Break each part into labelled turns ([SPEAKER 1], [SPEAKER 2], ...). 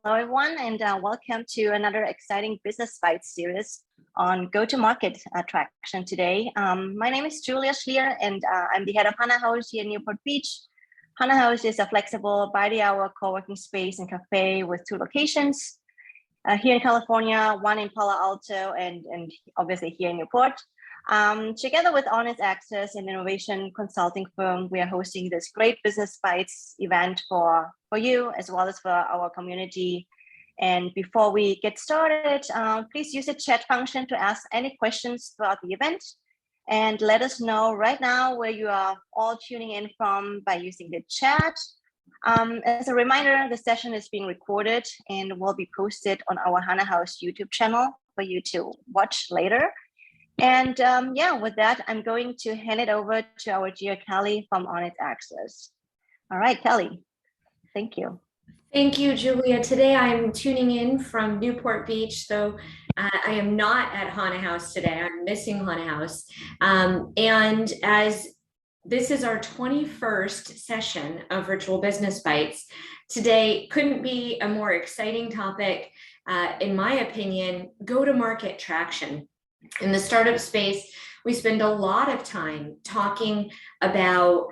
[SPEAKER 1] everyone, and welcome to another exciting Business Bites series on go-to-market traction today. My name is Julia Schlier, and I'm the head of HanaHaus here in Newport Beach. HanaHaus is a flexible by-the-hour co-working space and cafe with 2 locations. Here in California, 1 in Palo Alto, and obviously here in Newport. Together with Honest Access, an innovation consulting firm, we are hosting this great Business Bites event for you as well as for our community. And before we get started, please use the chat function to ask any questions throughout the event. And let us know right now where you are all tuning in from by using the chat. As a reminder, the session is being recorded and will be posted on our HanaHaus YouTube channel for you to watch later. And with that, I'm going to hand it over to our dear Kelly from Honest Access. All right, Kelly, thank you.
[SPEAKER 2] Thank you, Julia. Today I'm tuning in from Newport Beach, so I am not at HanaHaus today. I'm missing HanaHaus. And as this is our 21st session of Virtual Business Bites, today couldn't be a more exciting topic, in my opinion, go-to-market traction. In the startup space, we spend a lot of time talking about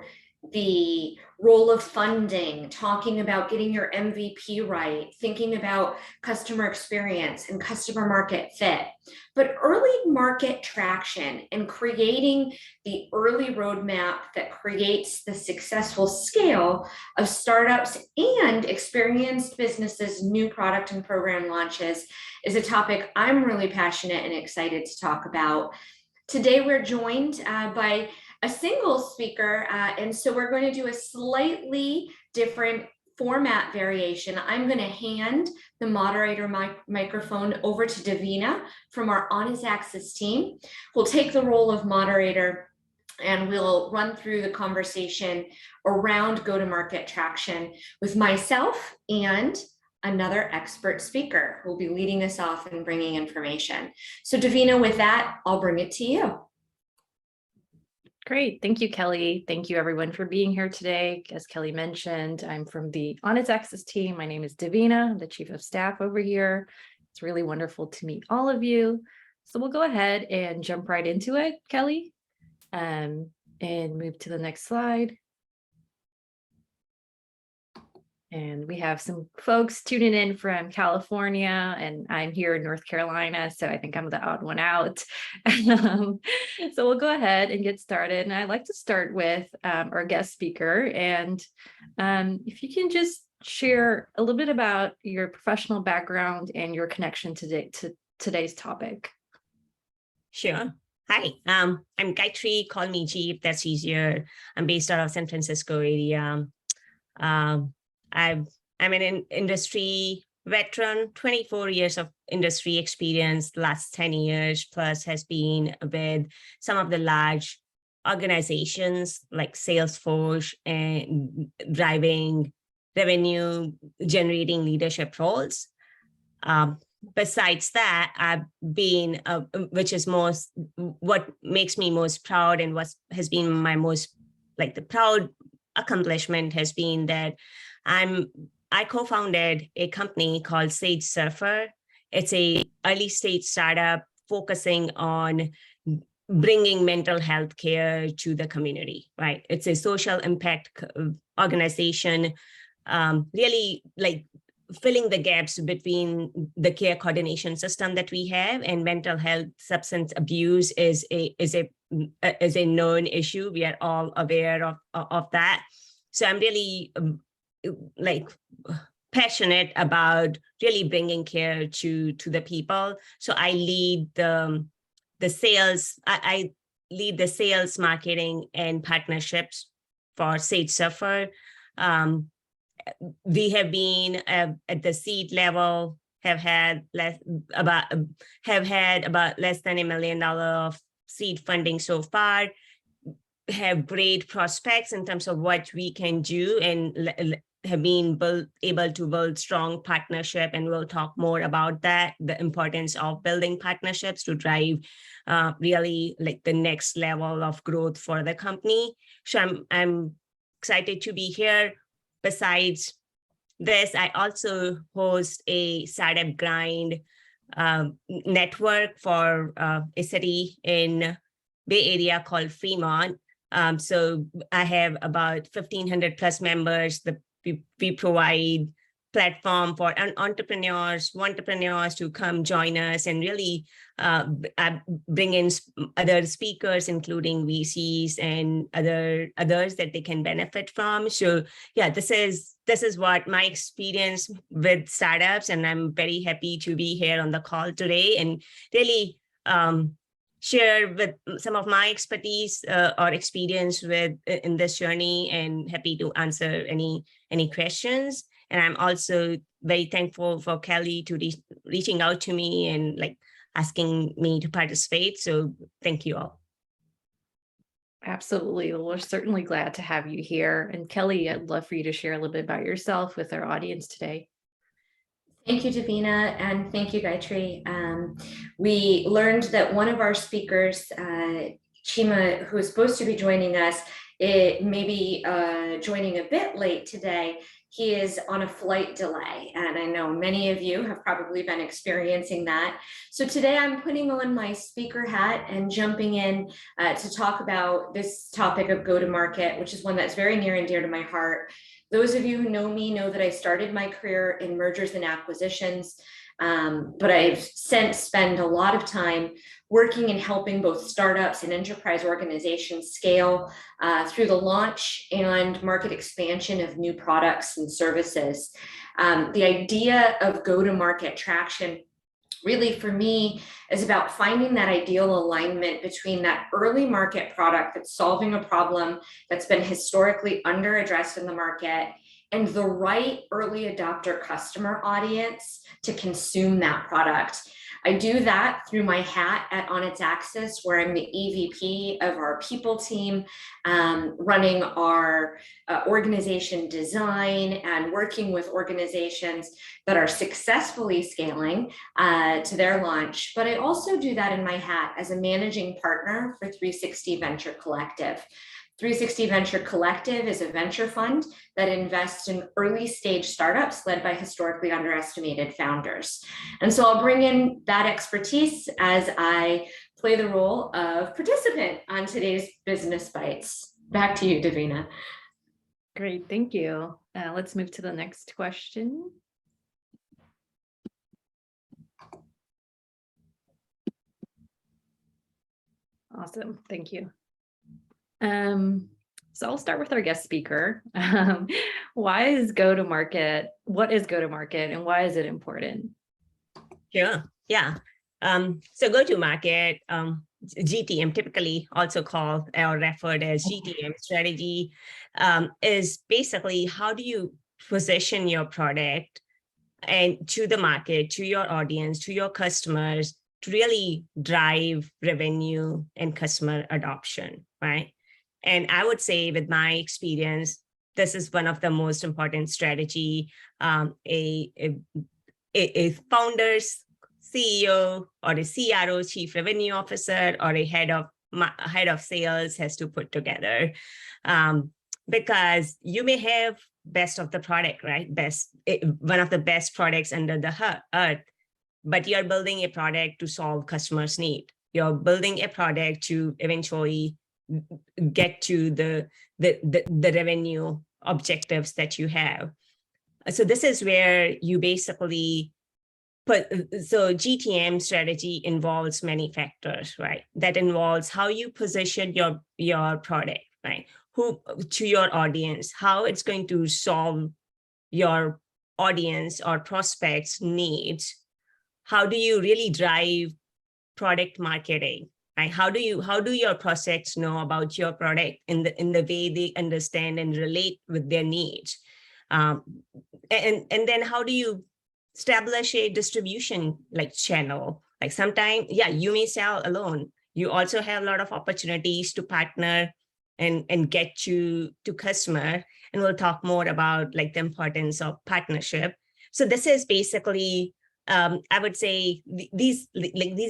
[SPEAKER 2] the role of funding, talking about getting your MVP right, thinking about customer experience and customer market fit. But early market traction and creating the early roadmap that creates the successful scale of startups and experienced businesses' new product and program launches is a topic I'm really passionate and excited to talk about. Today, we're joined by a single speaker, and so we're going to do a slightly different format variation. I'm going to hand the moderator microphone over to Davina from our Honest Access team, who'll take the role of moderator, and we'll run through the conversation around go-to-market traction with myself and another expert speaker who will be leading us off and bringing information. So Davina, with that, I'll bring it to you.
[SPEAKER 3] Great. Thank you, Kelly. Thank you, everyone, for being here today. As Kelly mentioned, I'm from the Honest Access team. My name is Davina, I'm the Chief of Staff over here. It's really wonderful to meet all of you. So we'll go ahead and jump right into it, Kelly, and move to the next slide. And we have some folks tuning in from California, and I'm here in North Carolina, so I think I'm the odd one out. So we'll go ahead and get started. And I'd like to start with our guest speaker. And if you can just share a little bit about your professional background and your connection today to today's topic.
[SPEAKER 4] Sure. Hi, I'm Gayatri. Call me G if that's easier. I'm based out of San Francisco area. I'm an industry veteran, 24 years of industry experience. The last 10 years plus has been with some of the large organizations like Salesforce and driving revenue generating leadership roles. Besides that, I've been, which is what makes me most proud and what has been my most, the proud accomplishment has been that I co-founded a company called Sage Surfer. It's a early stage startup focusing on bringing mental health care to the community, right? It's a social impact organization, really filling the gaps between the care coordination system that we have and mental health. Substance abuse is a known issue. We are all aware of that. So I'm really passionate about really bringing care to the people. So I lead the sales. I lead the sales, marketing, and partnerships for Sage Surfer. We have been at the seed level, have had about less than $1 million of seed funding so far. Have great prospects in terms of what we can do, and have been able to build strong partnership, and we'll talk more about that, the importance of building partnerships to drive really the next level of growth for the company. So I'm excited to be here. Besides this, I also host a startup grind network for a city in Bay Area called Fremont. So I have about 1,500 plus members. We provide platform for entrepreneurs to come join us and really bring in other speakers, including VCs and others that they can benefit from. So yeah, this is what my experience with startups, and I'm very happy to be here on the call today and really share with some of my expertise or experience in this journey, and happy to answer any questions. And I'm also very thankful for Kelly to reaching out to me and like asking me to participate. So thank you all.
[SPEAKER 3] Absolutely. Well, we're certainly glad to have you here. And Kelly, I'd love for you to share a little bit about yourself with our audience today.
[SPEAKER 2] Thank you, Davina, and thank you, Gayatri. We learned that one of our speakers, Chima, who is supposed to be joining us, it may be joining a bit late today. He is on a flight delay, and I know many of you have probably been experiencing that. So today I'm putting on my speaker hat and jumping in to talk about this topic of go-to-market, which is one that's very near and dear to my heart. Those of you who know me know that I started my career in mergers and acquisitions, but I've since spent a lot of time working and helping both startups and enterprise organizations scale through the launch and market expansion of new products and services. The idea of go-to-market traction really for me is about finding that ideal alignment between that early market product that's solving a problem that's been historically under addressed in the market and the right early adopter customer audience to consume that product. I do that through my hat at On Its Axis, where I'm the EVP of our people team, running our organization design and working with organizations that are successfully scaling to their launch. But I also do that in my hat as a managing partner for 360 Venture Collective. 360 Venture Collective is a venture fund that invests in early stage startups led by historically underestimated founders. And so I'll bring in that expertise as I play the role of participant on today's Business Bites. Back to you, Davina.
[SPEAKER 3] Great, thank you. Let's move to the next question. Awesome, thank you. So I'll start with our guest speaker. What is go-to-market, and why is it important?
[SPEAKER 4] Sure, yeah. So go-to-market, GTM, typically also called or referred as GTM strategy, is basically how do you position your product and to the market, to your audience, to your customers, to really drive revenue and customer adoption, right? And I would say with my experience, this is one of the most important strategy. A founder's CEO or a CRO, Chief Revenue Officer, or a head of sales has to put together. Because you may have best of the product, right? One of the best products under the earth, but you're building a product to solve customers' need. You're building a product to eventually get to the revenue objectives that you have. So this is where you basically so GTM strategy involves many factors, right? That involves how you position your product, right? To your audience, how it's going to solve your audience or prospects' needs. How do you really drive product marketing? Right? How do your prospects know about your product in the way they understand and relate with their needs? And then how do you establish a distribution like channel? Like sometimes, yeah, you may sell alone. You also have a lot of opportunities to partner and get to customer. And we'll talk more about like the importance of partnership. So this is basically, I would say these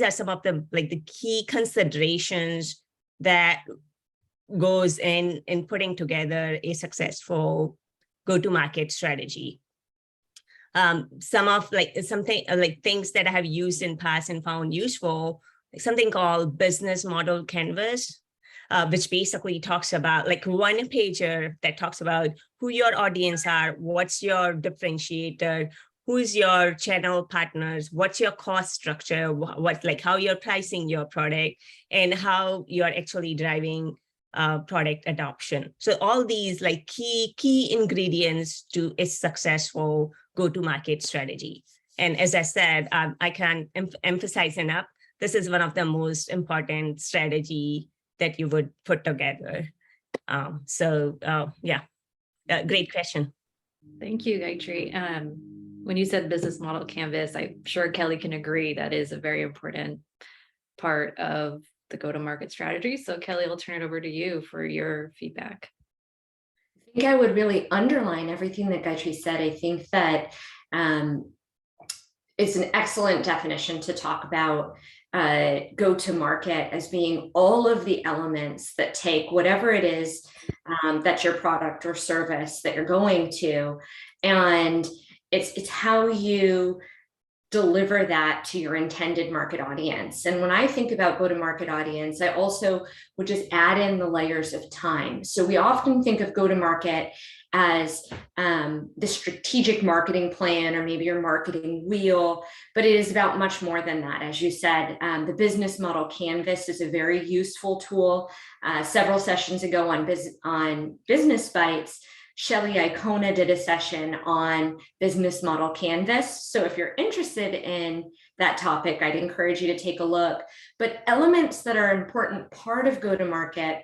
[SPEAKER 4] are some of the key considerations that goes in putting together a successful go-to-market strategy. some of like something like things that I have used in past and found useful, something called business model canvas, which basically talks about like one pager that talks about who your audience are, what's your differentiator, who's your channel partners, what's your cost structure, what like how you're pricing your product, and how you're actually driving product adoption. So all these like key ingredients to a successful go-to-market strategy. And as I said, I can't emphasize enough, this is one of the most important strategy that you would put together. Yeah, great question.
[SPEAKER 3] Thank you, Gayatri. When you said business model canvas, I'm sure Kelly can agree that is a very important part of the go-to-market strategy. So Kelly, I'll turn it over to you for your feedback.
[SPEAKER 2] I think I would really underline everything that Gayatri said. I think that it's an excellent definition to talk about go-to-market as being all of the elements that take whatever it is that's your product or service that you're going to, and it's how you deliver that to your intended market audience. And when I think about go-to-market audience, I also would just add in the layers of time. So we often think of go-to-market as the strategic marketing plan or maybe your marketing wheel, but it is about much more than that. As you said, the business model canvas is a very useful tool. Several sessions ago on Business Bites, Shelly Icona did a session on business model canvas. So if you're interested in that topic, I'd encourage you to take a look. But elements that are an important part of go-to-market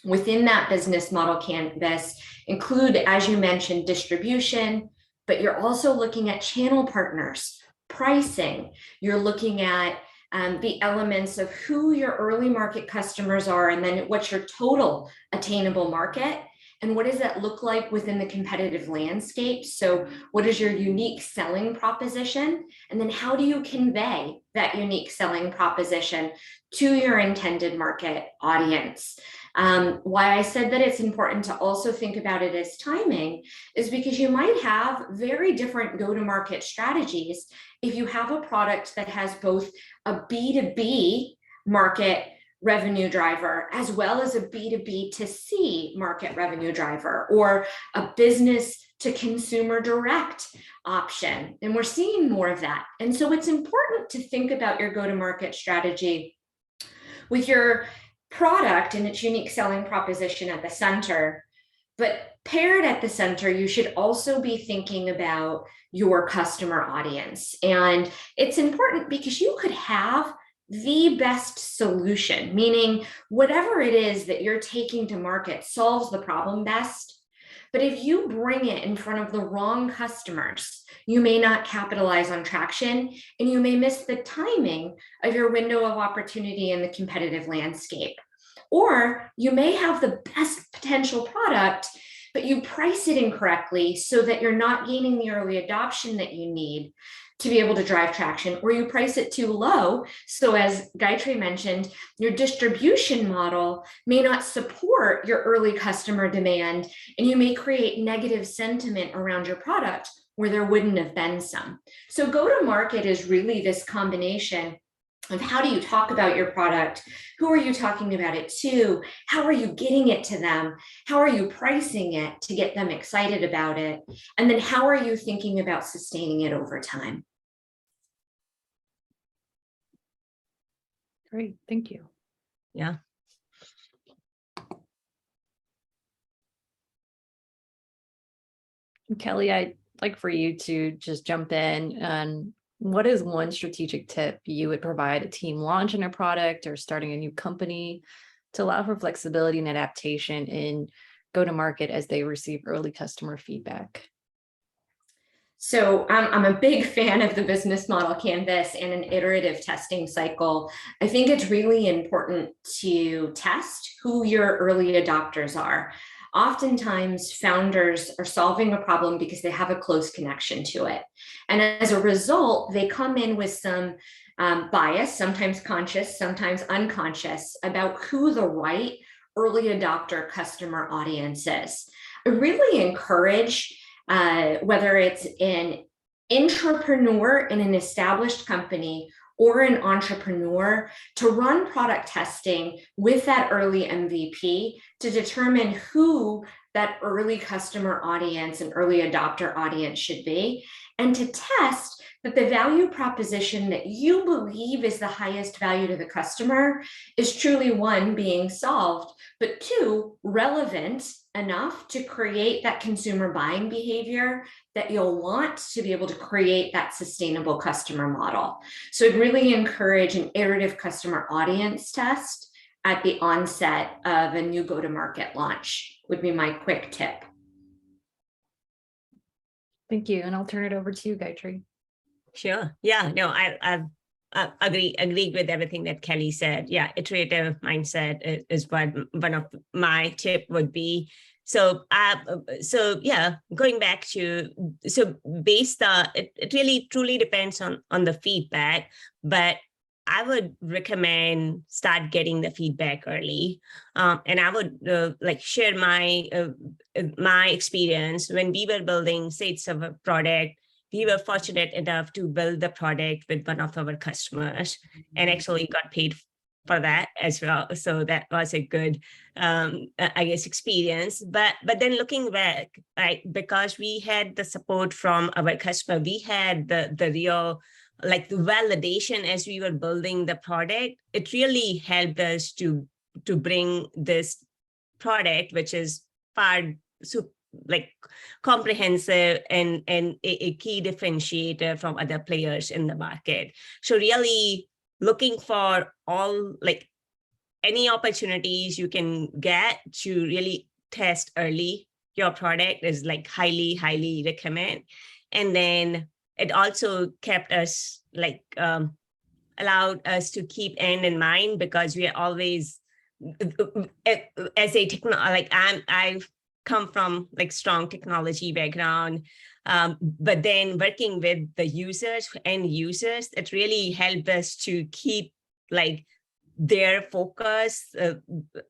[SPEAKER 2] within that business model canvas include, as you mentioned, distribution, but you're also looking at channel partners, pricing. You're looking at the elements of who your early market customers are, and then what's your total attainable market. And what does that look like within the competitive landscape? So what is your unique selling proposition? And then how do you convey that unique selling proposition to your intended market audience? Why I said that it's important to also think about it as timing is because you might have very different go-to-market strategies if you have a product that has both a B2B market revenue driver as well as a B2B to C market revenue driver, or a business to consumer direct option. And we're seeing more of that. And so it's important to think about your go-to-market strategy with your product and its unique selling proposition at the center. But paired at the center, you should also be thinking about your customer audience. And it's important because you could have the best solution, meaning whatever it is that you're taking to market solves the problem best. But if you bring it in front of the wrong customers, you may not capitalize on traction, and you may miss the timing of your window of opportunity in the competitive landscape. Or you may have the best potential product, but you price it incorrectly so that you're not gaining the early adoption that you need to be able to drive traction, or you price it too low. So as Gayatri mentioned, your distribution model may not support your early customer demand, and you may create negative sentiment around your product where there wouldn't have been some. So go-to-market is really this combination of how do you talk about your product? Who are you talking about it to? How are you getting it to them? How are you pricing it to get them excited about it? And then how are you thinking about sustaining it over time?
[SPEAKER 3] Great, thank you.
[SPEAKER 4] Yeah.
[SPEAKER 3] Kelly, I'd like for you to just jump in on what is one strategic tip you would provide a team launching a product or starting a new company to allow for flexibility and adaptation in go-to-market as they receive early customer feedback?
[SPEAKER 2] So I'm a big fan of the business model canvas and an iterative testing cycle. I think it's really important to test who your early adopters are. Oftentimes, founders are solving a problem because they have a close connection to it. And as a result, they come in with some bias, sometimes conscious, sometimes unconscious, about who the right early adopter customer audience is. I really encourage, whether it's in intrapreneur in an established company or an entrepreneur to run product testing with that early MVP to determine who that early customer audience and early adopter audience should be, and to test that the value proposition that you believe is the highest value to the customer is truly, one, being solved, but two, relevant enough to create that consumer buying behavior that you'll want to be able to create that sustainable customer model. So I'd really encourage an iterative customer audience test at the onset of a new go-to-market launch would be my quick tip.
[SPEAKER 3] Thank you. And I'll turn it over to you, Gayatri.
[SPEAKER 4] Sure. Yeah, no, I agreed with everything that Kelly said. Yeah, iterative mindset is what one of my tip would be. So, yeah, going back to, so based it really truly depends on the feedback, but I would recommend start getting the feedback early. And I would like share my experience when we were building, say it's a product. We were fortunate enough to build the product with one of our customers and actually got paid for that as well. So that was a good, I guess, experience. But then looking back, right, because we had the support from our customer, we had the real, like the validation as we were building the product, it really helped us to bring this product, which is far like comprehensive and a key differentiator from other players in the market. So really looking for all, like any opportunities you can get to really test early your product is like highly recommend. And then it also kept us like allowed us to keep end in mind, because we are always as a like I've come from like strong technology background, but then working with the users, end users, it really helped us to keep like their focus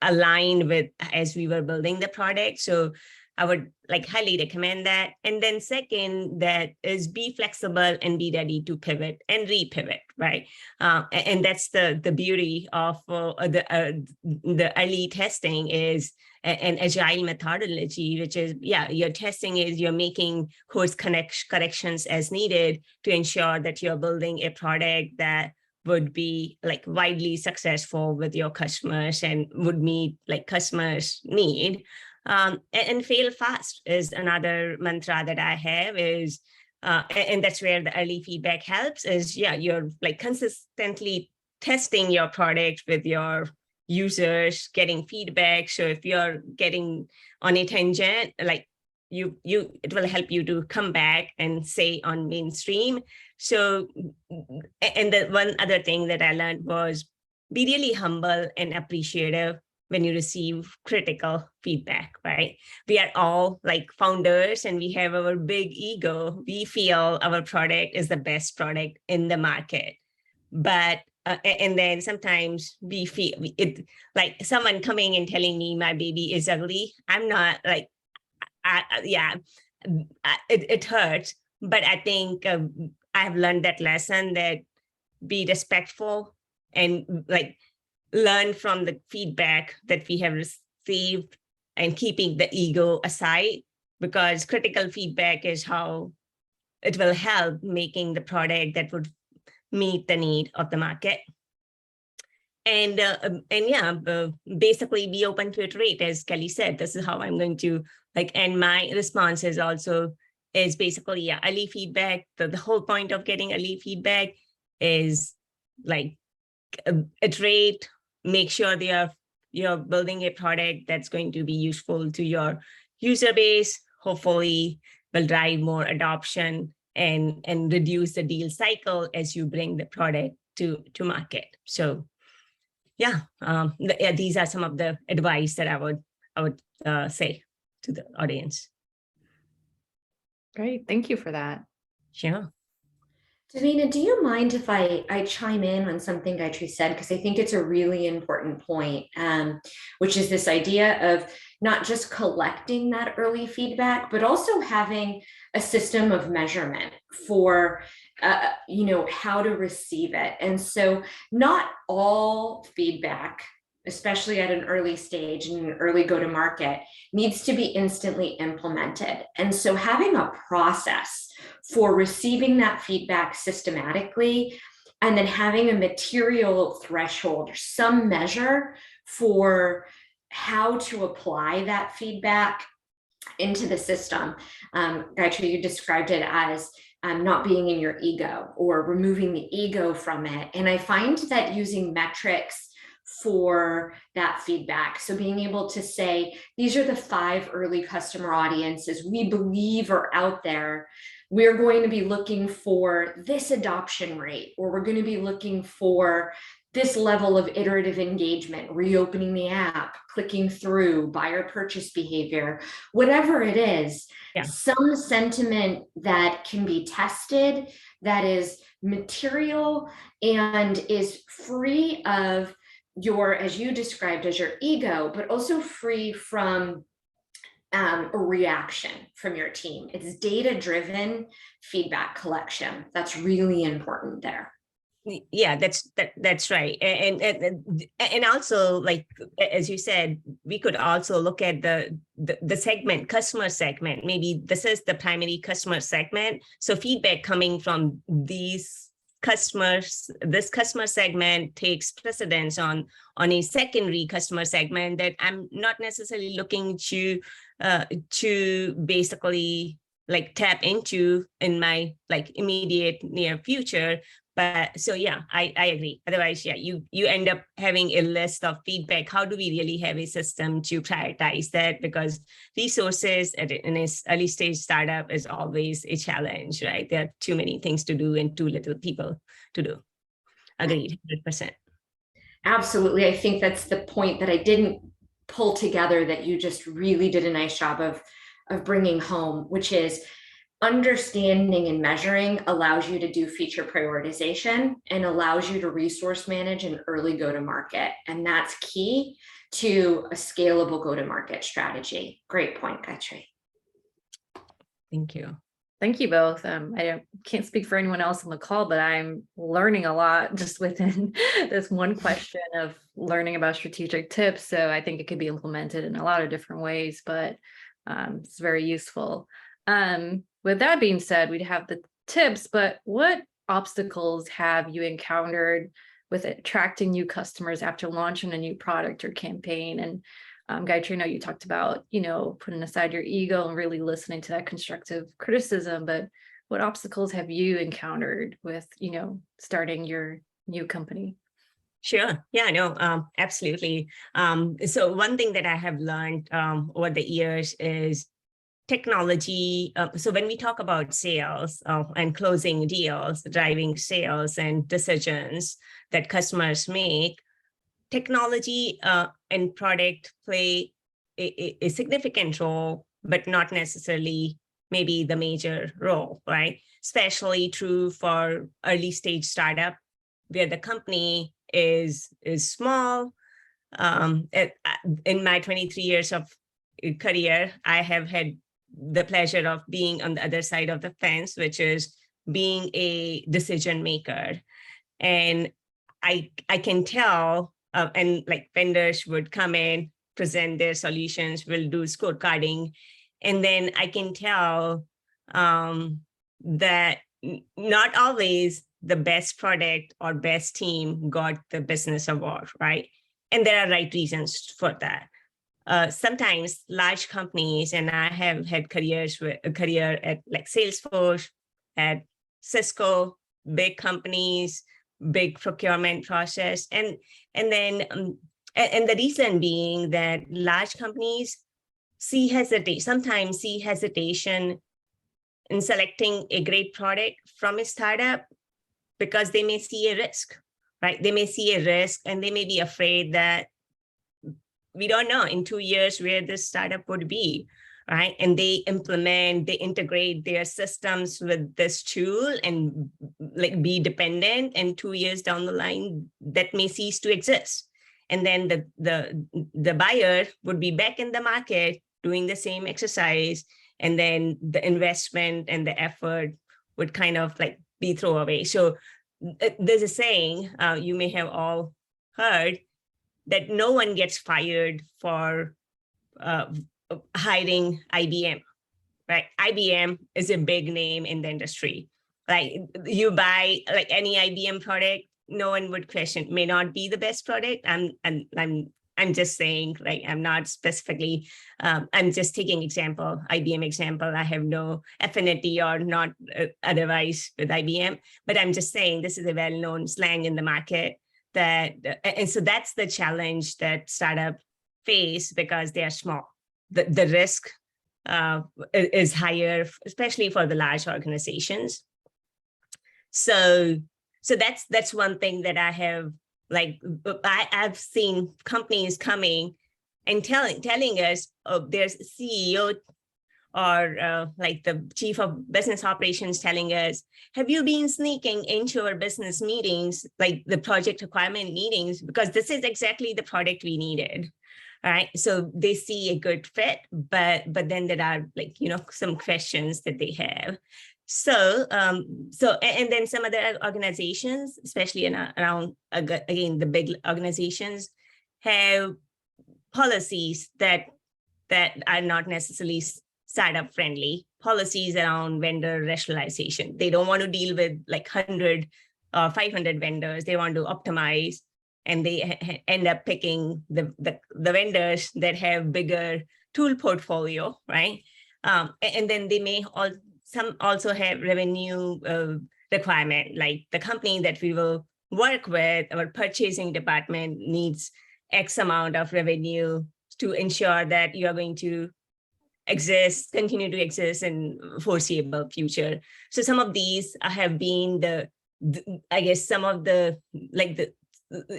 [SPEAKER 4] aligned with as we were building the product. So I would like highly recommend that. And then second, that is be flexible and be ready to pivot and re-pivot, right? And that's the beauty of the early testing is an agile methodology, which is, yeah, your testing is you're making course corrections as needed to ensure that you're building a product that would be like widely successful with your customers and would meet like customers' need. And fail fast is another mantra that I have is, and that's where the early feedback helps is, yeah, you're like consistently testing your product with your users, getting feedback. So if you're getting on a tangent, like it will help you to come back and say on mainstream. So, and the one other thing that I learned was be really humble and appreciative when you receive critical feedback, right? We are all like founders and we have our big ego. We feel our product is the best product in the market. But, and then sometimes we feel it like someone coming and telling me my baby is ugly. I'm not like, it hurts. But I think I have learned that lesson that be respectful and like, learn from the feedback that we have received and keeping the ego aside, because critical feedback is how it will help making the product that would meet the need of the market. And yeah, basically be open to iterate, as Kelly said. This is how I'm going to like end my responses also is basically, yeah, early feedback. The whole point of getting early feedback is like iterate, make sure you're building a product that's going to be useful to your user base, hopefully will drive more adoption and reduce the deal cycle as you bring the product to market. So yeah, these are some of the advice that I would say to the audience.
[SPEAKER 3] Great, thank you for that.
[SPEAKER 4] Sure.
[SPEAKER 2] Davina, do you mind if I chime in on something Gayatri said? Because I think it's a really important point, which is this idea of not just collecting that early feedback, but also having a system of measurement for how to receive it. And so not all feedback, especially at an early stage in an early go-to-market, needs to be instantly implemented. And so having a process for receiving that feedback systematically, and then having a material threshold, some measure for how to apply that feedback into the system. Gayatri, you described it as not being in your ego or removing the ego from it. And I find that using metrics for that feedback, so being able to say, these are the 5 early customer audiences we believe are out there. We're going to be looking for this adoption rate, or we're going to be looking for this level of iterative engagement, reopening the app, clicking through, buyer purchase behavior, whatever it is, some sentiment that can be tested, that is material and is free of your, as you described, as your ego, but also free from a reaction from your team. It's data-driven feedback collection. That's really important there.
[SPEAKER 4] Yeah, that's right. And also, like, as you said, we could also look at the segment, customer segment. Maybe this is the primary customer segment. So feedback coming from these customers, this customer segment takes precedence on a secondary customer segment that I'm not necessarily looking to basically like tap into in my like immediate near future. But so, yeah, I agree. Otherwise, yeah, you end up having a list of feedback. How do we really have a system to prioritize that? Because resources in this early stage startup is always a challenge, right? There are too many things to do and too little people to do. Agreed, 100%.
[SPEAKER 2] Absolutely. I think that's the point that I didn't pull together that you just really did a nice job of bringing home, which is understanding and measuring allows you to do feature prioritization and allows you to resource manage an early go-to-market. And that's key to a scalable go-to-market strategy. Great point, Gayatri.
[SPEAKER 4] Thank you.
[SPEAKER 3] Thank you both. I can't speak for anyone else on the call, but I'm learning a lot just within this one question of learning about strategic tips. So I think it could be implemented in a lot of different ways, but it's very useful. With that being said, we'd have the tips, but what obstacles have you encountered with attracting new customers after launching a new product or campaign? And Gayatri, I know you talked about, putting aside your ego and really listening to that constructive criticism, but what obstacles have you encountered with, starting your new company?
[SPEAKER 4] Sure. Yeah, no, absolutely. So one thing that I have learned over the years is technology. So when we talk about sales and closing deals, driving sales and decisions that customers make, technology and product play a significant role, but not necessarily maybe the major role, right? Especially true for early stage startup where the company is small. In my 23 years of career, I have had the pleasure of being on the other side of the fence, which is being a decision maker. And I can tell, and like vendors would come in, present their solutions, we'll do scorecarding. And then I can tell that not always the best product or best team got the business award, right? And there are right reasons for that. Sometimes large companies, and I have had a career at like Salesforce, at Cisco, big companies, big procurement process, and the reason being that large companies sometimes see hesitation in selecting a great product from a startup because they may see a risk, right? They may see a risk and they may be afraid that we don't know in 2 years where this startup would be, right? And they integrate their systems with this tool and like be dependent, and 2 years down the line, that may cease to exist. And then the buyer would be back in the market doing the same exercise, and then the investment and the effort would kind of like be throwaway. So there's a saying you may have all heard, that no one gets fired for hiring IBM, right? IBM is a big name in the industry. Like you buy like any IBM product, no one would question. May not be the best product. I'm just saying, like, I'm not specifically. I'm just taking IBM example. I have no affinity or not otherwise with IBM, but I'm just saying this is a well-known slang in the market. And so that's the challenge that startup face because they are small. The risk is higher, especially for the large organizations. So that's one thing that I have, like, I've seen companies coming and telling us, oh, there's a CEO or like the chief of business operations telling us, have you been sneaking into our business meetings, like the project requirement meetings, because this is exactly the product we needed. All right. So they see a good fit, but then there are, like, some questions that they have. So and then some other organizations, especially around, again, the big organizations, have policies that are not necessarily startup friendly, policies around vendor rationalization. They don't want to deal with like 100 or 500 vendors. They want to optimize, and they end up picking the vendors that have bigger tool portfolio, right? And then they may also have revenue requirement, like the company that we will work with, our purchasing department needs X amount of revenue to ensure that you are going to continue to exist in foreseeable future. So some of these have been I guess some of the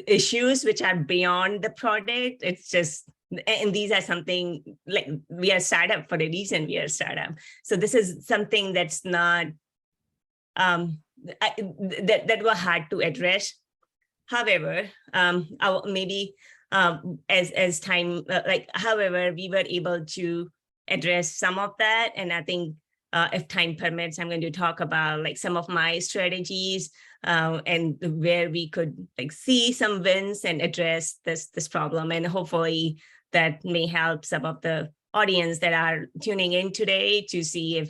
[SPEAKER 4] issues which are beyond the product. It's just, and these are something, like, we are startup for a reason. We are startup. So this is something that's not, that were hard to address. However, maybe as time, however, we were able to address some of that. And I think if time permits, I'm going to talk about like some of my strategies and where we could like see some wins and address this problem. And hopefully that may help some of the audience that are tuning in today to see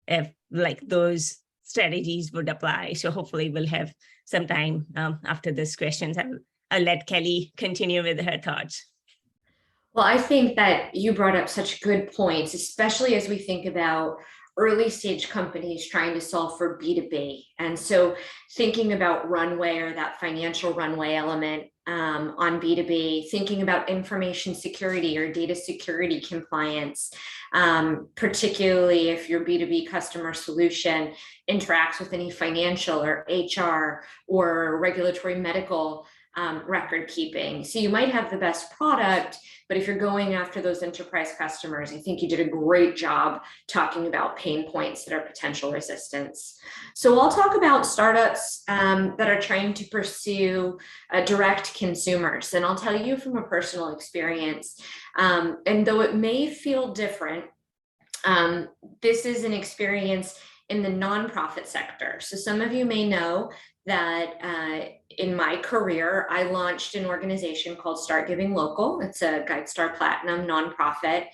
[SPEAKER 4] if like those strategies would apply. So hopefully we'll have some time after this questions. I'll let Kelly continue with her thoughts.
[SPEAKER 2] Well, I think that you brought up such good points, especially as we think about early stage companies trying to solve for B2B. And so thinking about runway, or that financial runway element on B2B, thinking about information security or data security compliance, particularly if your B2B customer solution interacts with any financial or HR or regulatory medical record keeping. So you might have the best product, but if you're going after those enterprise customers, I think you did a great job talking about pain points that are potential resistance. So I'll talk about startups that are trying to pursue direct consumers. And I'll tell you from a personal experience, and though it may feel different, this is an experience in the nonprofit sector. So some of you may know that in my career, I launched an organization called Start Giving Local. It's a GuideStar Platinum nonprofit.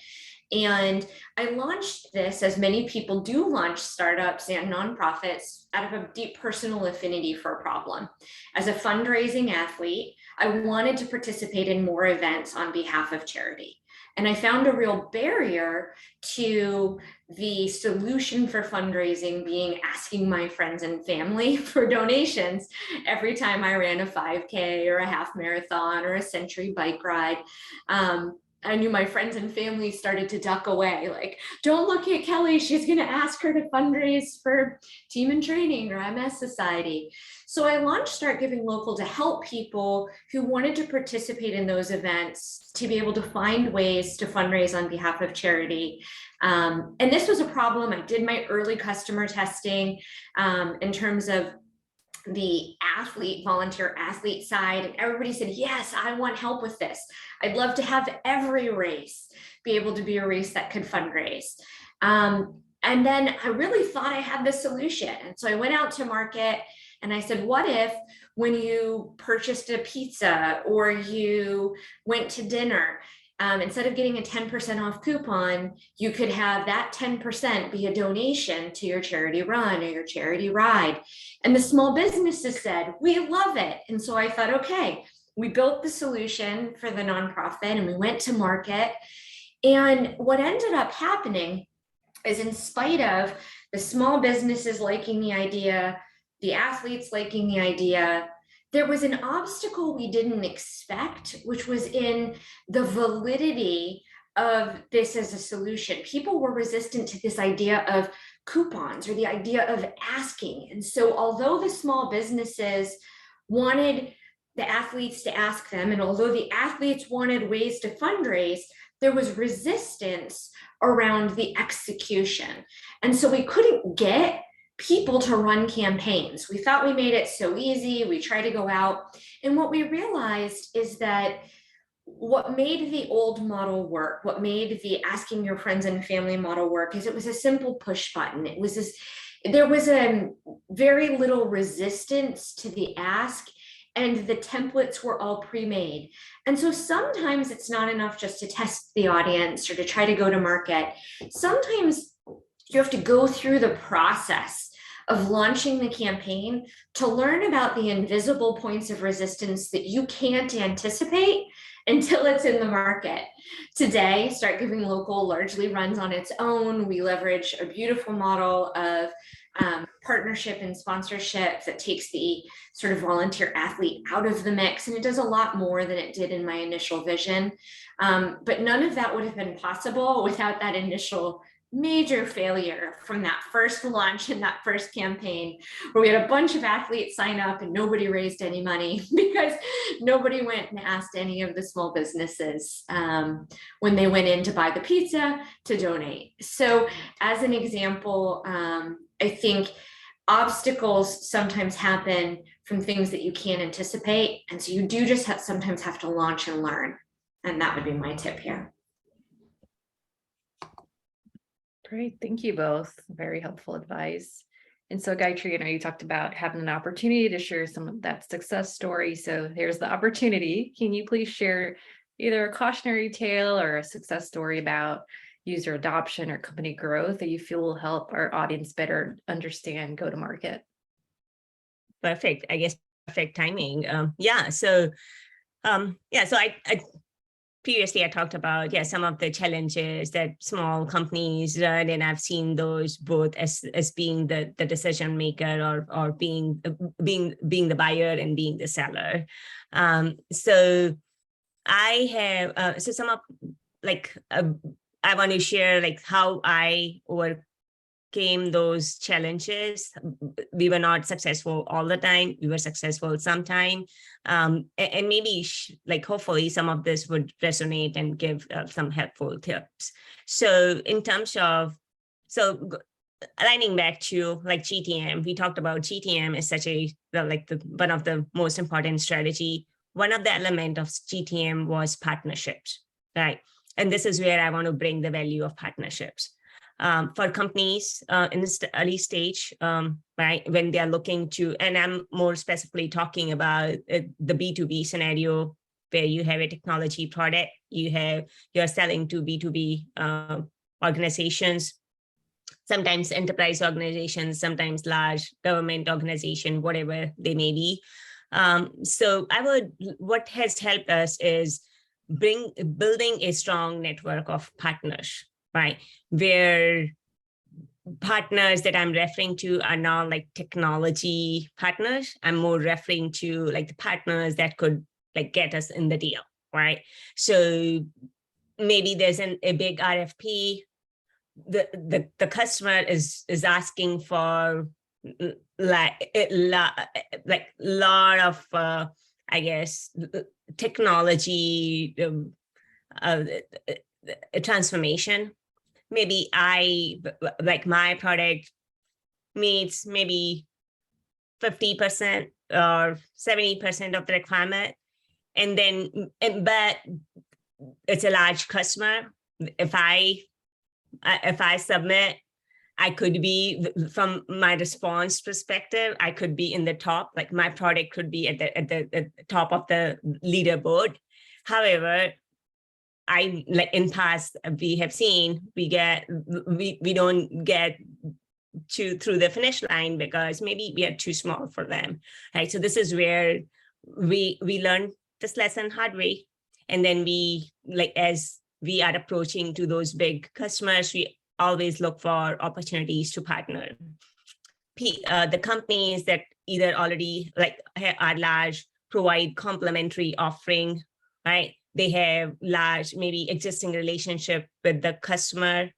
[SPEAKER 2] And I launched this, as many people do launch startups and nonprofits, out of a deep personal affinity for a problem. As a fundraising athlete, I wanted to participate in more events on behalf of charity. And I found a real barrier to the solution for fundraising being asking my friends and family for donations every time I ran a 5K or a half marathon or a century bike ride. I knew my friends and family started to duck away, like, don't look at Kelly, she's going to ask her to fundraise for Team in Training or MS Society. So I launched Start Giving Local to help people who wanted to participate in those events to be able to find ways to fundraise on behalf of charity. And this was a problem. I did my early customer testing in terms of the volunteer athlete side, and everybody said, yes, I want help with this. I'd love to have every race be able to be a race that could fundraise. And then I really thought I had the solution. And so I went out to market and I said, what if when you purchased a pizza or you went to dinner, instead of getting a 10% off coupon, you could have that 10% be a donation to your charity run or your charity ride. And the small businesses said, we love it. And so I thought, okay, we built the solution for the nonprofit and we went to market. And what ended up happening is, in spite of the small businesses liking the idea, the athletes liking the idea, there was an obstacle we didn't expect, which was in the validity of this as a solution. People were resistant to this idea of coupons or the idea of asking. And so although the small businesses wanted the athletes to ask them, and although the athletes wanted ways to fundraise, there was resistance around the execution. And so we couldn't get people to run campaigns. We thought we made it so easy. We tried to go out. And what we realized is that what made the old model work, what made the asking your friends and family model work, is it was a simple push button. It was this, there was a very little resistance to the ask, and the templates were all pre-made. And so sometimes it's not enough just to test the audience or to try to go to market. Sometimes you have to go through the process of launching the campaign to learn about the invisible points of resistance that you can't anticipate until it's in the market. Today, Start Giving Local largely runs on its own. We leverage a beautiful model of partnership and sponsorship that takes the sort of volunteer athlete out of the mix, and it does a lot more than it did in my initial vision. But none of that would have been possible without that initial major failure from that first launch and that first campaign, where we had a bunch of athletes sign up and nobody raised any money because nobody went and asked any of the small businesses when they went in to buy the pizza to donate. So as an example, I think obstacles sometimes happen from things that you can't anticipate. And so you do just sometimes have to launch and learn. And that would be my tip here.
[SPEAKER 3] Great, thank you both. Very helpful advice. And so Gayatri, you talked about having an opportunity to share some of that success story. So here's the opportunity. Can you please share either a cautionary tale or a success story about user adoption or company growth that you feel will help our audience better understand go-to-market?
[SPEAKER 4] Perfect. I guess perfect timing. So I previously I talked about some of the challenges that small companies run, and I've seen those both as being the decision maker or being the buyer and being the seller. So I have some of I want to share how I overcame those challenges. We were not successful all the time. We were successful sometime. And maybe hopefully some of this would resonate and give some helpful tips. So in terms of, aligning back to GTM, we talked about GTM is such a, one of the most important strategy. One of the elements of GTM was partnerships, right? And this is where I want to bring the value of partnerships. For companies in this early stage, right, when they are looking to, and I'm more specifically talking about the B2B scenario where you have a technology product, you're selling to B2B organizations, sometimes enterprise organizations, sometimes large government organization, whatever they may be. So what has helped us is building a strong network of partners, right? Where partners that I'm referring to are not technology partners. I'm more referring to the partners that could get us in the deal, right? So maybe there's a big RFP. The customer is asking for lot of technology transformation. Maybe my product meets maybe 50% or 70% of the requirement, but it's a large customer. If I submit I could be, from my response perspective, I could be in the top, like my product could be at the top of the leaderboard. However, like in past, we have seen we don't get through the finish line because maybe we are too small for them, right? So this is where we learn this lesson hard way. And then we, like, as we are approaching to those big customers, we always look for opportunities to partner. The companies that either already like are large, provide complementary offering, right? They have large, maybe existing relationship with the customer,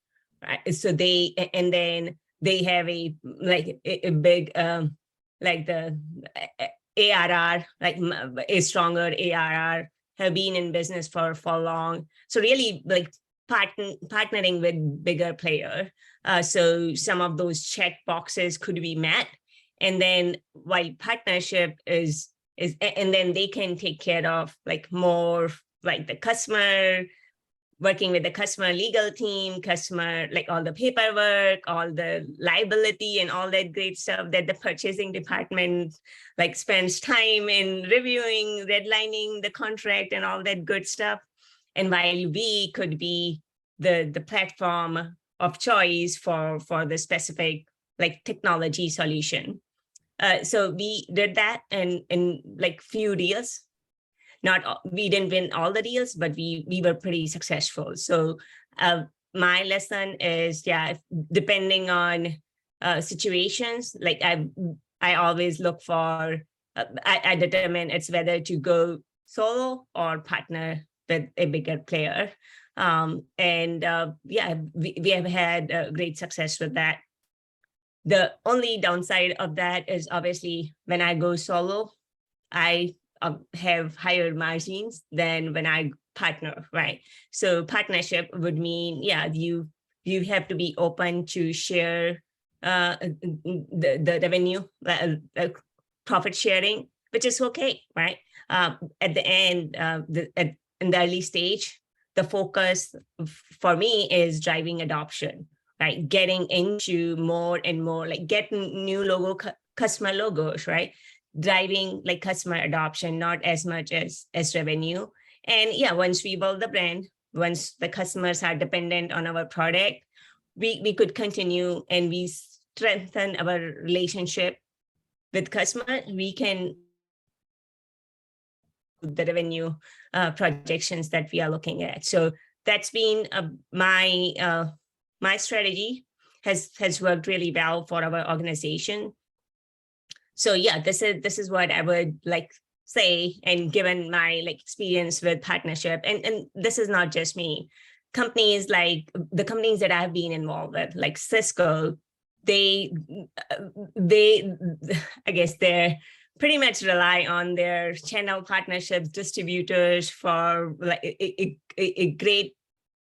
[SPEAKER 4] right? So and then they have a big, like the ARR, like a stronger ARR, have been in business for long. So really, like, partnering with bigger player. So some of those check boxes could be met. And then while partnership is, and then they can take care of like more like the customer, working with the customer legal team, customer, like all the paperwork, all the liability and all that great stuff that the purchasing department like spends time in reviewing, redlining the contract and all that good stuff. And while we could be the platform of choice for the specific like technology solution. So we did that in like few deals. We didn't win all the deals, but we were pretty successful. So my lesson is, depending on situations, like I always look for, I determine it's whether to go solo or partner with a bigger player. We have had great success with that. The only downside of that is obviously when I go solo, I have higher margins than when I partner, right? So partnership would mean, you have to be open to share the revenue, profit sharing, which is okay, right? At the end, in the early stage, the focus for me is driving adoption, right? Getting into more and more, like getting new customer logos, right? Driving like customer adoption, not as much as revenue. And once we build the brand, once the customers are dependent on our product, we could continue and we strengthen our relationship with customers, we can the revenue projections that we are looking at. So that's been my strategy has worked really well for our organization. So this is what I would like say, and given my like experience with partnership, and this is not just me, companies like the companies that I've been involved with, like Cisco, they I guess they're pretty much rely on their channel partnerships, distributors for like a great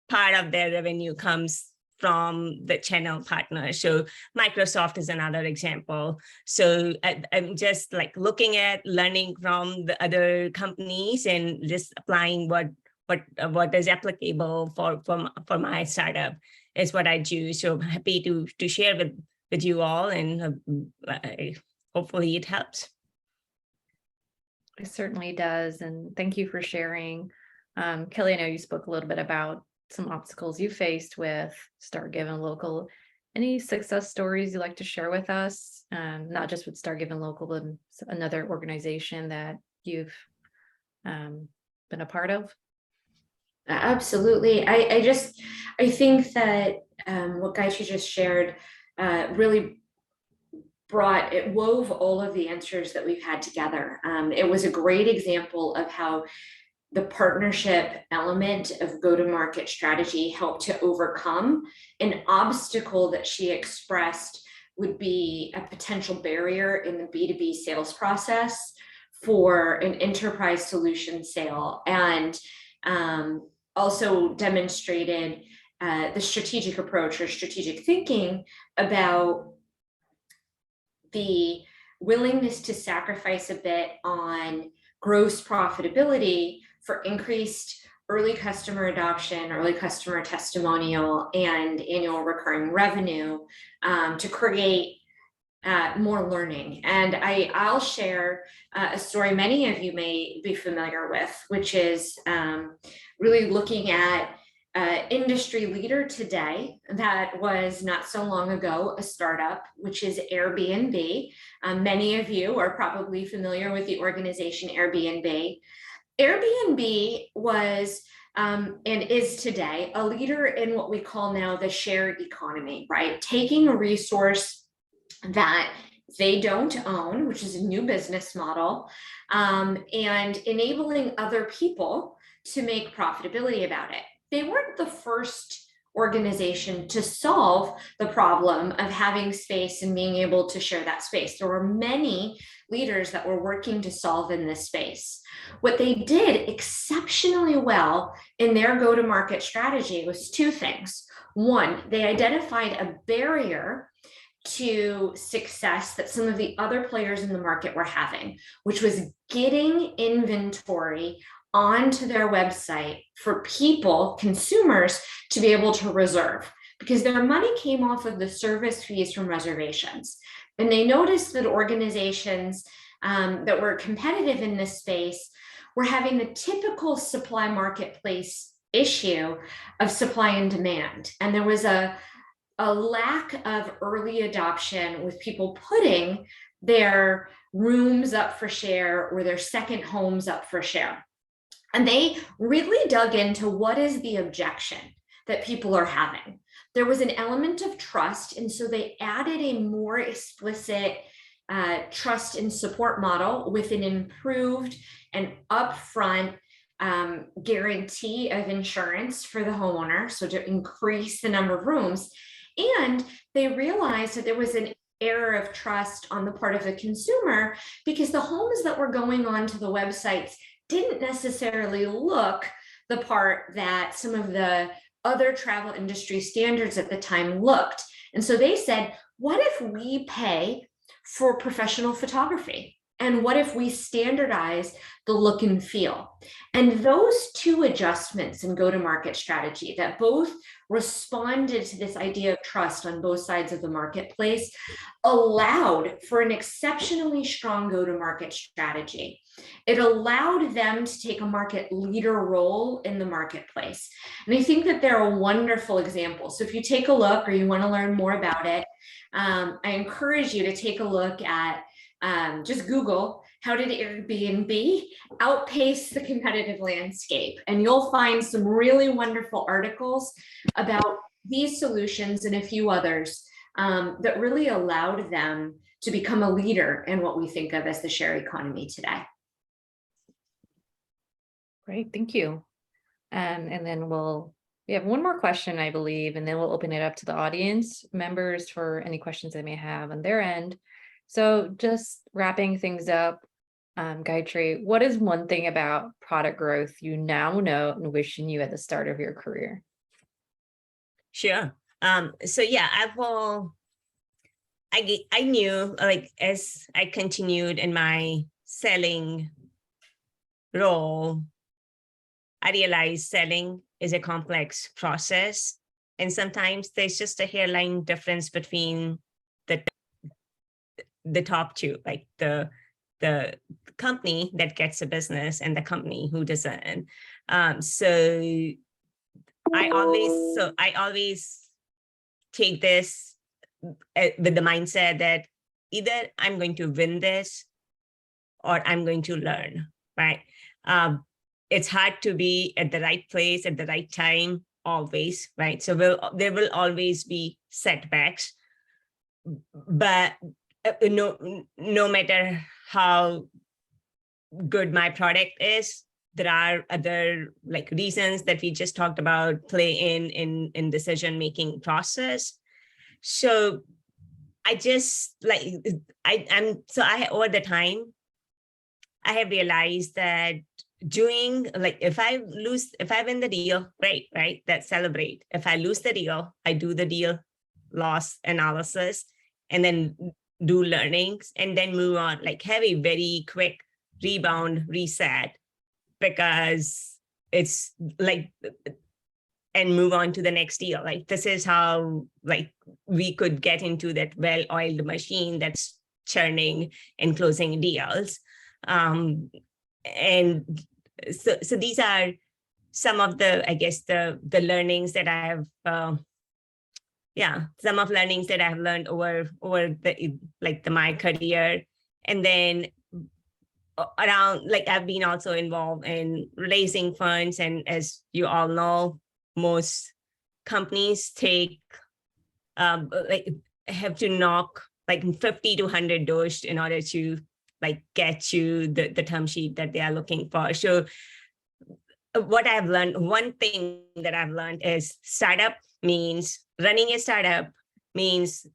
[SPEAKER 4] part of their revenue comes from the channel partner. So Microsoft is another example. So I'm just like looking at learning from the other companies and just applying what is applicable for my startup is what I do. So I'm happy to share with you all, and hopefully it helps.
[SPEAKER 3] It certainly does. And thank you for sharing. Kelly, I know you spoke a little bit about some obstacles you faced with Start Given Local. Any success stories you'd like to share with us? Not just with Start Given Local, but another organization that you've been a part of?
[SPEAKER 2] Absolutely. I think that what Gayatri just shared really wove all of the answers that we've had together. It was a great example of how the partnership element of go-to-market strategy helped to overcome an obstacle that she expressed would be a potential barrier in the B2B sales process for an enterprise solution sale, and also demonstrated the strategic approach or strategic thinking about the willingness to sacrifice a bit on gross profitability for increased early customer adoption, early customer testimonial, and annual recurring revenue to create more learning. And I'll share a story many of you may be familiar with, which is really looking at industry leader today that was not so long ago a startup, which is Airbnb. Many of you are probably familiar with the organization Airbnb. Airbnb was and is today a leader in what we call now the shared economy, right? Taking a resource that they don't own, which is a new business model, and enabling other people to make profitability about it. They weren't the first organization to solve the problem of having space and being able to share that space. There were many leaders that were working to solve in this space. What they did exceptionally well in their go-to-market strategy was two things. One, they identified a barrier to success that some of the other players in the market were having, which was getting inventory onto their website for people, consumers, to be able to reserve, because their money came off of the service fees from reservations. And they noticed that organizations that were competitive in this space were having the typical supply marketplace issue of supply and demand. And there was a lack of early adoption with people putting their rooms up for share or their second homes up for share. And they really dug into what is the objection that people are having. There was an element of trust, and so they added a more explicit trust and support model with an improved and upfront guarantee of insurance for the homeowner, so to increase the number of rooms. And they realized that there was an error of trust on the part of the consumer because the homes that were going onto the websites didn't necessarily look the part that some of the other travel industry standards at the time looked. And so they said, what if we pay for professional photography? And what if we standardize the look and feel? And those two adjustments in go-to-market strategy that both responded to this idea of trust on both sides of the marketplace allowed for an exceptionally strong go-to-market strategy. It allowed them to take a market leader role in the marketplace. And I think that they're a wonderful example. So if you take a look or you want to learn more about it, I encourage you to take a look at just Google, how did Airbnb outpace the competitive landscape? And you'll find some really wonderful articles about these solutions and a few others that really allowed them to become a leader in what we think of as the share economy today.
[SPEAKER 3] Great, thank you. And then we have one more question, I believe, and then we'll open it up to the audience members for any questions they may have on their end. So just wrapping things up, Gayatri, what is one thing about product growth you now know and wish you knew at the start of your career?
[SPEAKER 4] Sure. So yeah, I knew, like, as I continued in my selling role, I realized selling is a complex process. And sometimes there's just a hairline difference between the top two, like the company that gets a business and the company who doesn't. So I always take this with the mindset that either I'm going to win this or I'm going to learn, right? It's hard to be at the right place at the right time always, right? So there will always be setbacks, but no matter how good my product is, there are other like reasons that we just talked about play in decision-making process. So I just like, over the time, I have realized that doing, like, if I win the deal, great, right? That's celebrate. If I lose the deal, I do the deal loss analysis and then do learnings and then move on, like have a very quick rebound reset, because it's like, and move on to the next deal. Like this is how like we could get into that well-oiled machine that's churning and closing deals. And so these are some of the, I guess, the learnings that I've some of learnings that I've learned over my career. And then around, like, I've been also involved in raising funds, and as you all know, most companies take have to knock like 50 to 100 doors in order to like get you the term sheet that they are looking for. So what I've learned, one thing that I've learned is running a startup means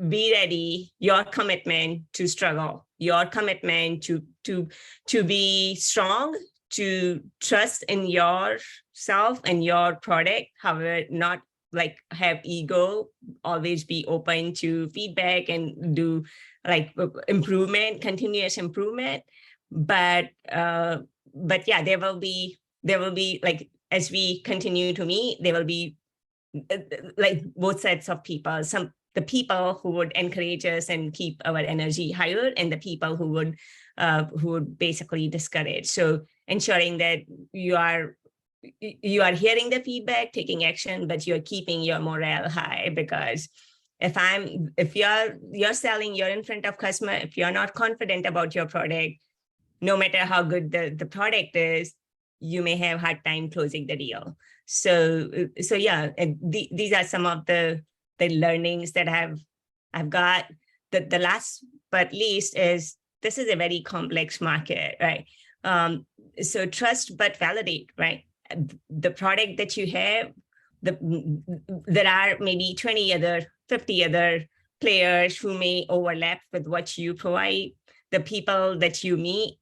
[SPEAKER 4] be ready, your commitment to struggle, your commitment to be strong, to trust in yourself and your product, however, not like have ego, always be open to feedback and do like improvement, continuous improvement. But yeah, there will be like, as we continue to meet, there will be like both sets of people, the people who would encourage us and keep our energy higher, and the people who would basically discourage. So ensuring that you are hearing the feedback, taking action, but you're keeping your morale high. Because if you're selling, you're in front of customer, if you're not confident about your product, no matter how good the product is, you may have hard time closing the deal. So yeah, these are some of the learnings that I've got. The last but least is, this is a very complex market, right? So trust but validate, right? The product that you have, there are maybe 50 other players who may overlap with what you provide. The people that you meet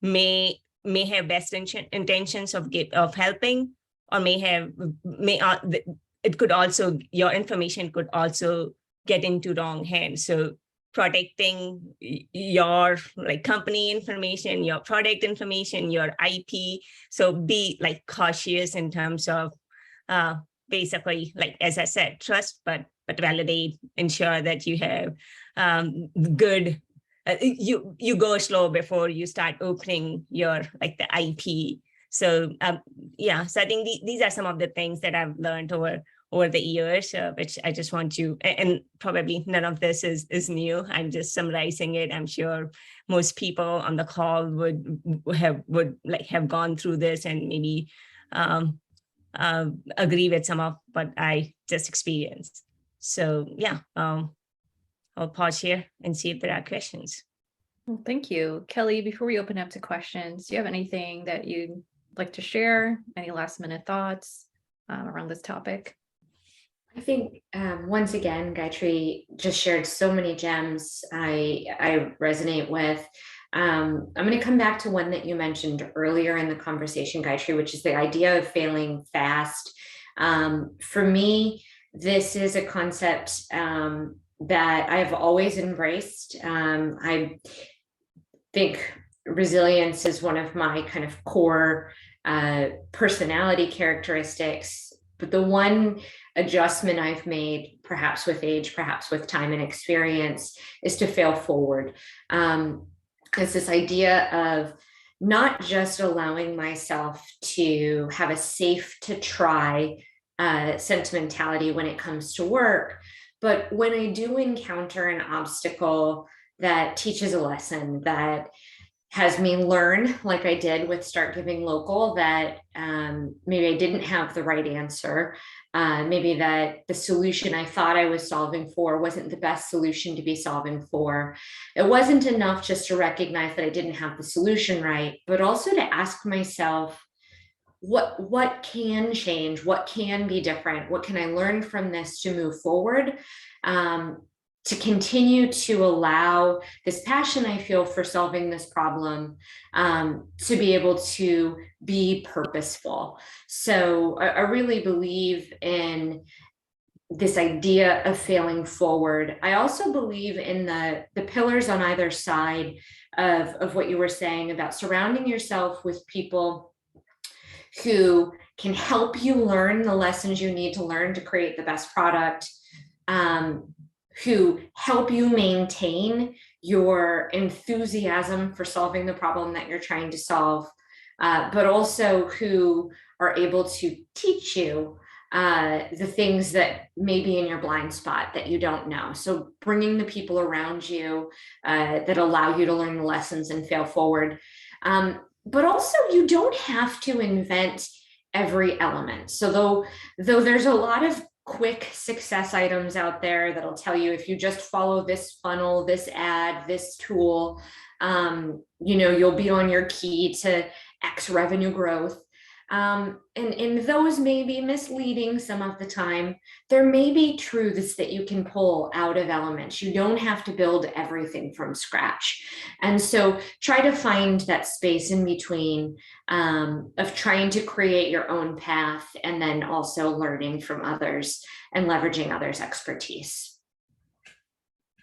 [SPEAKER 4] may have best intentions of helping, or it could also, your information could also get into wrong hands. So protecting your like company information, your product information, your IP. So be like cautious in terms of basically, like, as I said, trust, but validate, ensure that you have good, you go slow before you start opening your like the IP. So yeah, so I think these are some of the things that I've learned over the years, which I just want to, and probably none of this is new. I'm just summarizing it. I'm sure most people on the call would have gone through this and maybe agree with some of what I just experienced. So yeah, I'll pause here and see if there are questions.
[SPEAKER 3] Well, thank you. Kelly, before we open up to questions, do you have anything that you'd like to share? Any last minute thoughts around this topic?
[SPEAKER 2] I think once again, Gayatri just shared so many gems I resonate with. I'm going to come back to one that you mentioned earlier in the conversation, Gayatri, which is the idea of failing fast. For me, this is a concept that I've always embraced. I think resilience is one of my kind of core personality characteristics, but the one adjustment I've made, perhaps with age, perhaps with time and experience, is to fail forward. It's this idea of not just allowing myself to have a safe to try sentimentality when it comes to work, but when I do encounter an obstacle that teaches a lesson, that has me learn, like I did with Start Giving Local, that maybe I didn't have the right answer. Maybe that the solution I thought I was solving for wasn't the best solution to be solving for. It wasn't enough just to recognize that I didn't have the solution right, but also to ask myself, what can change? What can be different? What can I learn from this to move forward? To continue to allow this passion I feel for solving this problem to be able to be purposeful. So I really believe in this idea of failing forward. I also believe in the pillars on either side of what you were saying about surrounding yourself with people who can help you learn the lessons you need to learn to create the best product, who help you maintain your enthusiasm for solving the problem that you're trying to solve, but also who are able to teach you the things that may be in your blind spot that you don't know. So bringing the people around you that allow you to learn the lessons and fail forward. But also you don't have to invent every element. So though there's a lot of quick success items out there that'll tell you if you just follow this funnel, this ad, this tool, you'll be on your key to X revenue growth. And those may be misleading some of the time. There may be truths that you can pull out of elements. You don't have to build everything from scratch. And so try to find that space in between of trying to create your own path and then also learning from others and leveraging others' expertise.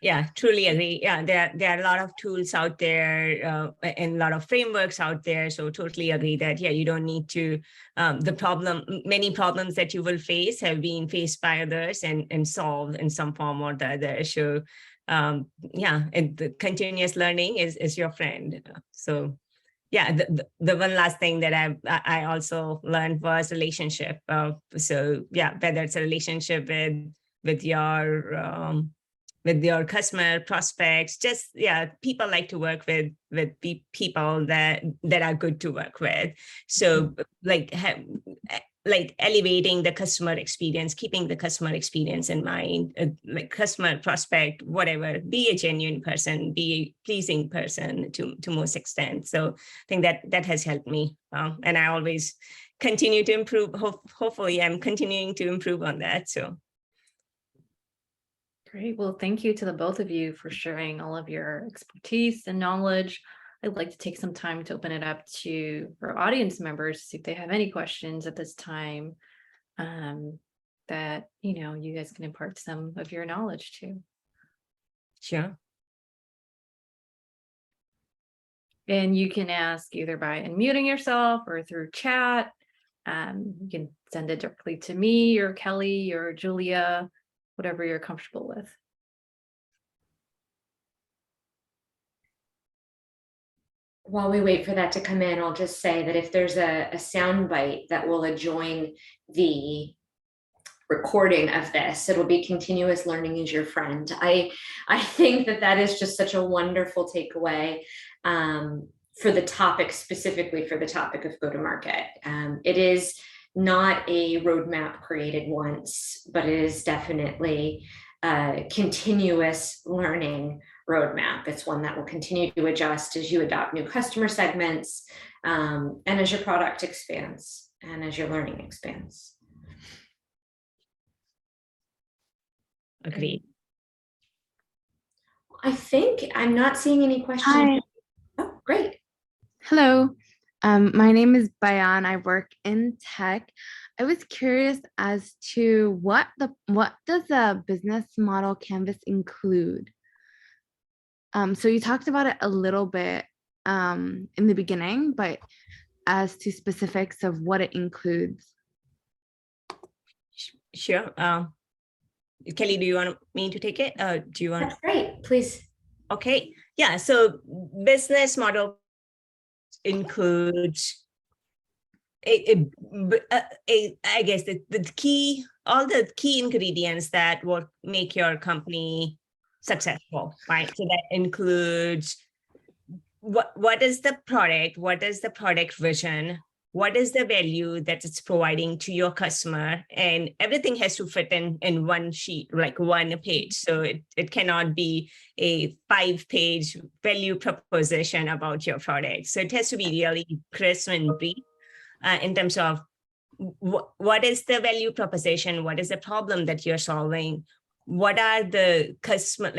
[SPEAKER 4] Yeah, truly agree. Yeah, there are a lot of tools out there and a lot of frameworks out there. So totally agree that, yeah, you don't need to, many problems that you will face have been faced by others and solved in some form or the other. So and the continuous learning is your friend. So yeah, the one last thing that I also learned was relationship. So yeah, whether it's a relationship with your customer prospects, just people like to work with people that are good to work with. So like elevating the customer experience, keeping the customer experience in mind, like customer prospect, whatever, be a genuine person, be a pleasing person to most extent. So I think that has helped me, and I always continue to improve. Hopefully I'm continuing to improve on that. So
[SPEAKER 3] great. Well, thank you to the both of you for sharing all of your expertise and knowledge. I'd like to take some time to open it up to our audience members to see if they have any questions at this time that, you guys can impart some of your knowledge to.
[SPEAKER 4] sure.
[SPEAKER 3] And you can ask either by unmuting yourself or through chat. You can send it directly to me or Kelly or Julia, whatever you're comfortable with.
[SPEAKER 2] While we wait for that to come in, I'll just say that if there's a sound bite that will adjoin the recording of this, it'll be continuous learning is your friend. I think that is just such a wonderful takeaway for the topic, specifically for the topic of go-to-market. It is not a roadmap created once, but it is definitely a continuous learning roadmap. It's one that will continue to adjust as you adopt new customer segments and as your product expands and as your learning expands.
[SPEAKER 4] Agreed.
[SPEAKER 2] I think I'm not seeing any questions.
[SPEAKER 5] Hi.
[SPEAKER 2] Oh, great.
[SPEAKER 5] Hello. My name is Bayan. I work in tech. I was curious as to what does the business model canvas include? So you talked about it a little bit in the beginning, but as to specifics of what it includes.
[SPEAKER 4] Sure. Kelly, do you want me to take it? Do you want?
[SPEAKER 2] That's great. Please.
[SPEAKER 4] Okay. Yeah. So business model includes I guess all the key ingredients that will make your company successful, right? So that includes what is the product, what is the product vision, what is the value that it's providing to your customer, and everything has to fit in one sheet, like one page. So it cannot be a 5-page value proposition about your product. So it has to be really crisp and brief in terms of what is the value proposition, what is the problem that you're solving, what are the customer,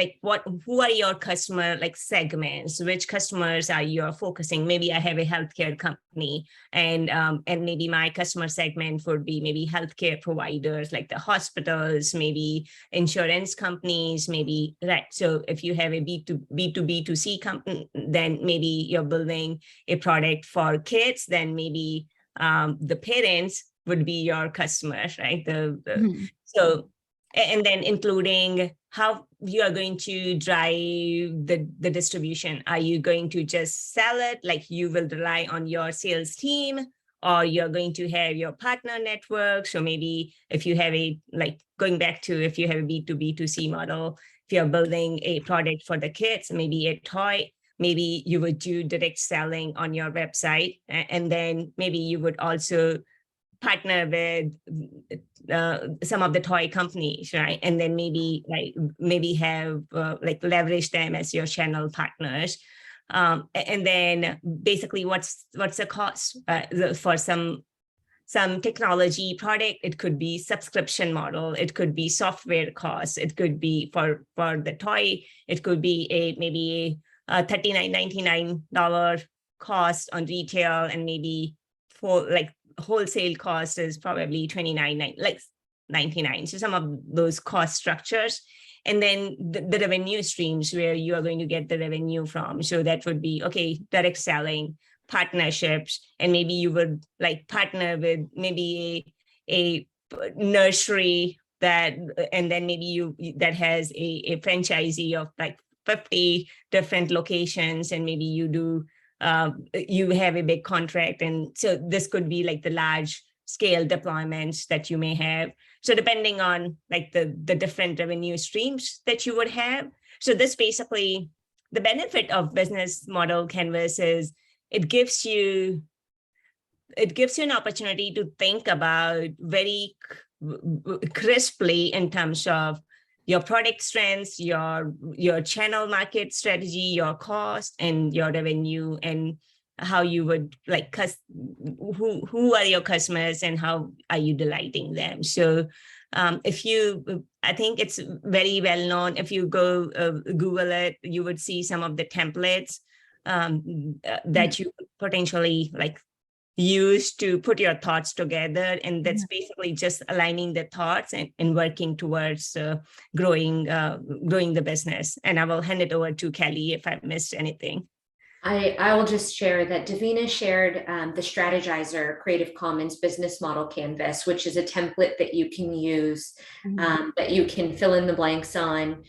[SPEAKER 4] who are your customer segments, which customers are you focusing? Maybe I have a healthcare company and maybe my customer segment would be maybe healthcare providers like the hospitals, maybe insurance companies, maybe, right? So if you have a B2B2C company, then maybe you're building a product for kids, then maybe the parents would be your customers, right?
[SPEAKER 5] Mhm.
[SPEAKER 4] So, and then including how you are going to drive the distribution. Are you going to just sell it, like you will rely on your sales team, or you're going to have your partner network? So maybe if you have going back to if you have a B2B2C model, if you're building a product for the kids, maybe a toy, maybe you would do direct selling on your website, and then maybe you would also partner with some of the toy companies, right? And then maybe have leverage them as your channel partners. And then basically what's the cost for some technology product? It could be subscription model, it could be software costs, it could be for the toy, it could be maybe a $39.99 cost on retail, and maybe for wholesale cost is probably $29.99. So some of those cost structures, and then the revenue streams where you are going to get the revenue from. So that would be direct selling, partnerships, and maybe you would partner with maybe a nursery and then maybe that has a franchisee of 50 different locations, and maybe you have a big contract. And so this could be the large scale deployments that you may have. So depending on the different revenue streams that you would have. So this basically, the benefit of business model canvas is it gives you an opportunity to think about very crisply in terms of your product strengths, your channel market strategy, your cost, and your revenue, and how you would who are your customers and how are you delighting them. So I think it's very well known. If you go Google it, you would see some of the templates that you could potentially use to put your thoughts together. And that's basically just aligning the thoughts and working towards growing the business. And I will hand it over to Kelly if I missed anything.
[SPEAKER 2] I will just share that Davina shared the Strategizer Creative Commons business model canvas, which is a template that you can use, that you can fill in the blanks on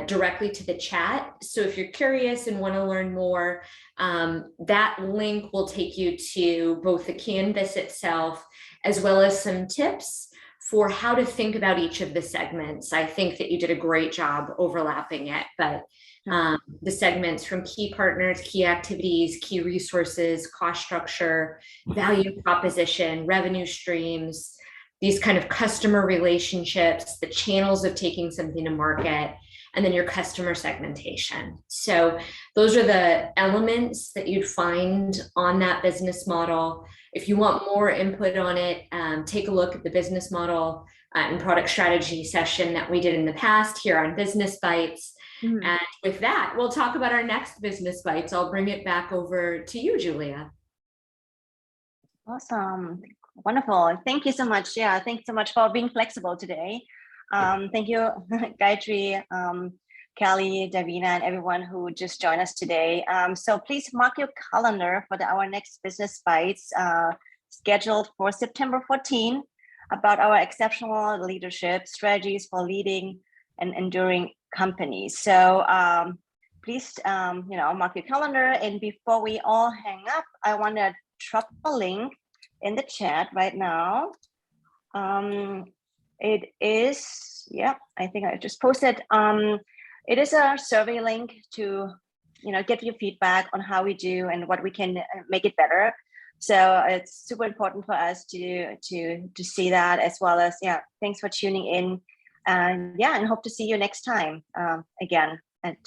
[SPEAKER 2] directly to the chat. So if you're curious and want to learn more, that link will take you to both the canvas itself, as well as some tips for how to think about each of the segments. I think that you did a great job overlapping it, but the segments from key partners, key activities, key resources, cost structure, value proposition, revenue streams, these kind of customer relationships, the channels of taking something to market, and then your customer segmentation. So those are the elements that you'd find on that business model. If you want more input on it, take a look at the business model and product strategy session that we did in the past here on Business Bites. And with that, we'll talk about our next Business Bites. I'll bring it back over to you, Julia.
[SPEAKER 1] Awesome. Wonderful. Thank you so much. Yeah, thanks so much for being flexible today. Thank you, Gayatri, Kelly, Davina, and everyone who just joined us today. So please mark your calendar for our next Business Bites scheduled for September 14, about our exceptional leadership strategies for leading and enduring companies. So please, mark your calendar. And before we all hang up, I want to drop a link in the chat right now. It is, I think I just posted. It is a survey link to, get your feedback on how we do and what we can make it better. So it's super important for us to see that, as well as, thanks for tuning in. And hope to see you next time again at